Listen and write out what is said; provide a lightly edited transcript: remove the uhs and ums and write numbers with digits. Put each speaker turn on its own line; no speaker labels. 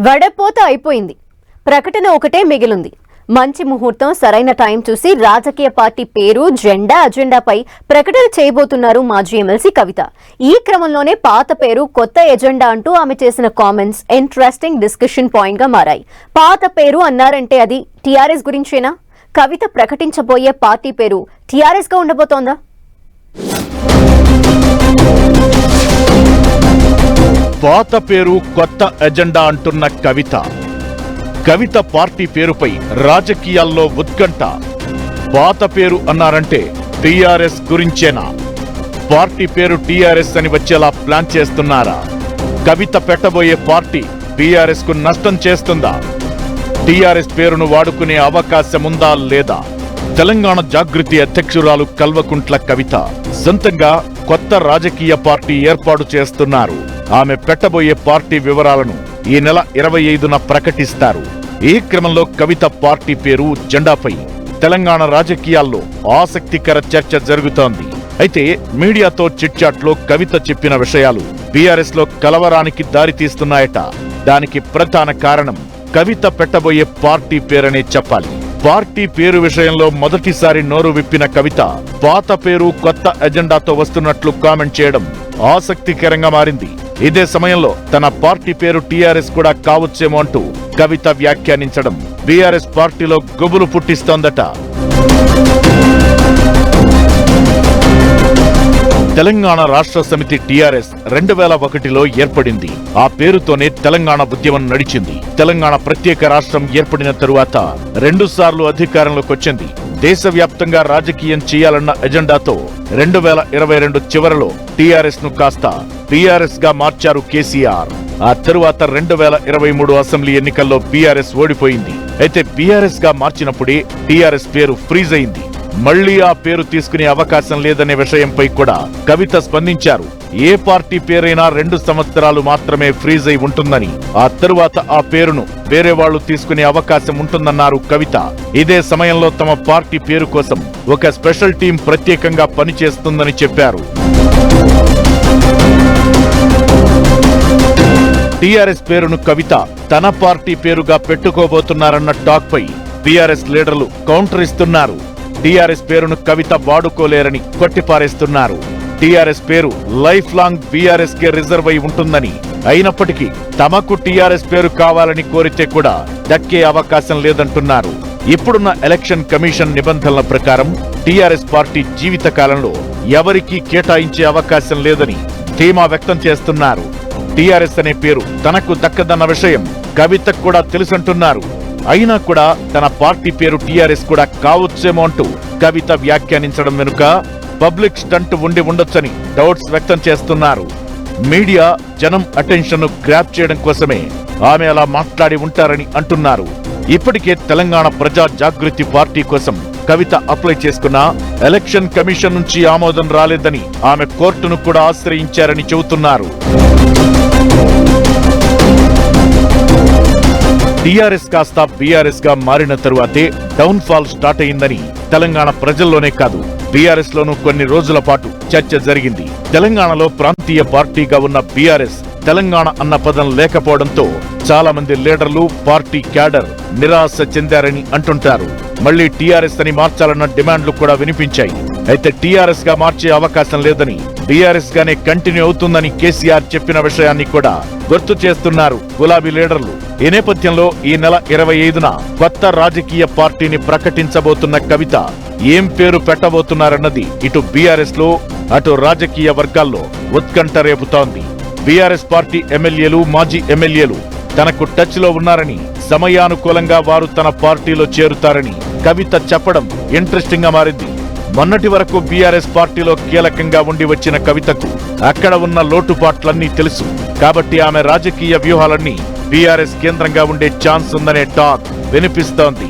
వడపోత అయిపోయింది. ప్రకటన ఒకటే మిగిలింది. మంచి ముహూర్తం, సరైన టైం చూసి రాజకీయ పార్టీ పేరు, జెండా, అజెండాపై ప్రకటన చేయబోతున్నారు మాజీ ఎమ్మెల్సీ కవిత. ఈ క్రమంలోనే పాత పేరు, కొత్త ఎజెండా అంటూ ఆమె చేసిన కామెంట్స్ ఇంట్రెస్టింగ్ డిస్కషన్ పాయింట్ గా మారాయి. పాత పేరు అన్నారంటే అది టీఆర్ఎస్ గురించేనా? కవిత ప్రకటించబోయే పార్టీ పేరు టీఆర్ఎస్ గా ఉండబోతోందా?
పాత పేరు, కొత్త ఎజెండా అంటున్న కవిత పార్టీ పేరుపై రాజకీయాల్లో ఉత్కంఠ. పాత పేరు అన్నారంటే టీఆర్ఎస్ గురించేనా? పార్టీ పేరు టీఆర్ఎస్ అని వచ్చేలా ప్లాన్ చేస్తున్నారా? కవిత పెట్టబోయే పార్టీ టీఆర్ఎస్ కు నష్టం చేస్తుందా? టీఆర్ఎస్ పేరును వాడుకునే అవకాశముందా లేదా? తెలంగాణ జాగృతి అధ్యక్షురాలు కల్వకుంట్ల కవిత సొంతంగా కొత్త రాజకీయ పార్టీ ఏర్పాటు చేస్తున్నారు. ఆమె పెట్టబోయే పార్టీ వివరాలను ఈ నెల 25న ప్రకటిస్తారు. ఈ క్రమంలో కవిత పార్టీ పేరు, జెండాపై తెలంగాణ రాజకీయాల్లో ఆసక్తికర చర్చ జరుగుతోంది. అయితే మీడియాతో చిట్చాట్లో కవిత చెప్పిన విషయాలు బీఆర్ఎస్ లో కలవరానికి దారితీస్తున్నాయట. దానికి ప్రధాన కారణం కవిత పెట్టబోయే పార్టీ పేరనే చెప్పాలి. పార్టీ పేరు విషయంలో మొదటిసారి నోరు విప్పిన కవిత పాత పేరు, కొత్త ఎజెండాతో వస్తున్నట్లు కామెంట్ చేయడం ఆసక్తికరంగా మారింది. ఇదే సమయంలో తన పార్టీ పేరు టీఆర్ఎస్ కూడా కావచ్చేమో అంటూ కవిత వ్యాఖ్యానించడం బీఆర్ఎస్ పార్టీలో గుబులు పుట్టిస్తోందట. తెలంగాణ రాష్ట్ర సమితి టీఆర్ఎస్ 2001లో ఏర్పడింది. ఆ పేరుతోనే తెలంగాణ ఉద్యమం నడిచింది. తెలంగాణ ప్రత్యేక రాష్ట్రం ఏర్పడిన తరువాత 2 సార్లు అధికారంలోకి వచ్చింది. దేశవ్యాప్తంగా రాజకీయం చేయాలన్న ఎజెండాతో 2022 చివరలో టీఆర్ఎస్ ను కాస్త బీఆర్ఎస్ గా మార్చారు కేసీఆర్. ఆ తరువాత 2023 అసెంబ్లీ ఎన్నికల్లో బీఆర్ఎస్ ఓడిపోయింది. అయితే బీఆర్ఎస్ గా మార్చినప్పుడే టీఆర్ఎస్ పేరు ఫ్రీజ్ అయింది. మళ్లీ ఆ పేరు తీసుకునే అవకాశం లేదనే విషయంపై కూడా కవిత స్పందించారు. ఏ పార్టీ పేరైనా 2 సంవత్సరాలు మాత్రమే ఫ్రీజ్ అయి ఉంటుందని, ఆ తరువాత ఆ పేరును వేరే వాళ్లు తీసుకునే అవకాశం ఉంటుందన్నారు కవిత. ఇదే సమయంలో తమ పార్టీ పేరు కోసం ఒక స్పెషల్ టీం ప్రత్యేకంగా పనిచేస్తుందని చెప్పారు. టీఆర్ఎస్ పేరును కవిత తన పార్టీ పేరుగా పెట్టుకోబోతున్నారన్న టాక్ పై బీఆర్ఎస్ లీడర్లు కౌంటర్ ఇస్తున్నారు. టీఆర్ఎస్ పేరును కవిత వాడుకోలేరని కొట్టిపారేస్తున్నారు. టీఆర్ఎస్ పేరు లైఫ్ లాంగ్ బీఆర్ఎస్ కే రిజర్వ్ అయి ఉంటుందని, అయినప్పటికీ తమకు టీఆర్ఎస్ పేరు కావాలని కోరితే కూడా దక్కే అవకాశం లేదంటున్నారు. ఇప్పుడున్న ఎలక్షన్ కమిషన్ నిబంధనల ప్రకారం టీఆర్ఎస్ పార్టీ జీవిత కాలంలో ఎవరికీ కేటాయించే అవకాశం లేదని ధీమా వ్యక్తం చేస్తున్నారు. టీఆర్ఎస్ అనే పేరు తనకు దక్కదన్న విషయం కవితకు కూడా తెలుసంటున్నారు. అయినా కూడా తన పార్టీ పేరు టీఆర్ఎస్ కూడా కావచ్చేమో అంటూ కవిత వ్యాఖ్యానించడం వెనుక పబ్లిక్ స్టంట్ ఉండి ఉండొచ్చని డౌట్స్ వ్యక్తం చేస్తున్నారు. మీడియా జనం అటెన్షన్ ను గ్రాప్ చేయడం కోసమే ఆమె అలా మాట్లాడి ఉంటారని అంటున్నారు. ఇప్పటికే తెలంగాణ ప్రజా జాగృతి పార్టీ కోసం కవిత అప్లై చేసుకున్న ఎలక్షన్ కమిషన్ నుంచి ఆమోదం రాలేదని ఆమె కోర్టును కూడా ఆశ్రయించారని చెబుతున్నారు. టీఆర్ఎస్ కాస్త బీఆర్ఎస్ గా మారిన తరువాతే డౌన్ ఫాల్ స్టార్ట్ అయిందని తెలంగాణ ప్రజల్లోనే కాదు బీఆర్ఎస్ లోనూ కొన్ని రోజుల పాటు చర్చ జరిగింది. తెలంగాణలో ప్రాంతీయ పార్టీగా ఉన్న బీఆర్ఎస్ తెలంగాణ అన్న పదం లేకపోవడంతో చాలా మంది లీడర్లు, పార్టీ క్యాడర్ నిరాశ చెందారని అంటుంటారు. మళ్లీ టీఆర్ఎస్ అని మార్చాలన్న డిమాండ్లు కూడా వినిపించాయి. అయితే టీఆర్ఎస్ గా మార్చే అవకాశం లేదని, బీఆర్ఎస్ గానే కంటిన్యూ అవుతుందని కేసీఆర్ చెప్పిన విషయాన్ని కూడా గుర్తు చేస్తున్నారు గులాబీ లీడర్లు. ఈ నేపథ్యంలో ఈ నెల 25న కొత్త రాజకీయ పార్టీని ప్రకటించబోతున్న కవిత ఏం పేరు పెట్టబోతున్నారన్నది ఇటు బీఆర్ఎస్ లో, అటు రాజకీయ వర్గాల్లో ఉత్కంఠ రేపుతోంది. బీఆర్ఎస్ పార్టీ ఎమ్మెల్యేలు, మాజీ ఎమ్మెల్యేలు తనకు టచ్ లో ఉన్నారని, సమయానుకూలంగా వారు తన పార్టీలో చేరుతారని కవిత చెప్పడం ఇంట్రెస్టింగ్ గా మారింది. మొన్నటి వరకు బీఆర్ఎస్ పార్టీలో కీలకంగా ఉండి వచ్చిన కవితకు అక్కడ ఉన్న లోటుపాట్లన్నీ తెలుసు. కాబట్టి ఆమె రాజకీయ వ్యూహాలన్నీ బీఆర్ఎస్ కేంద్రంగా ఉండే ఛాన్స్ ఉందనే టాక్ వినిపిస్తోంది.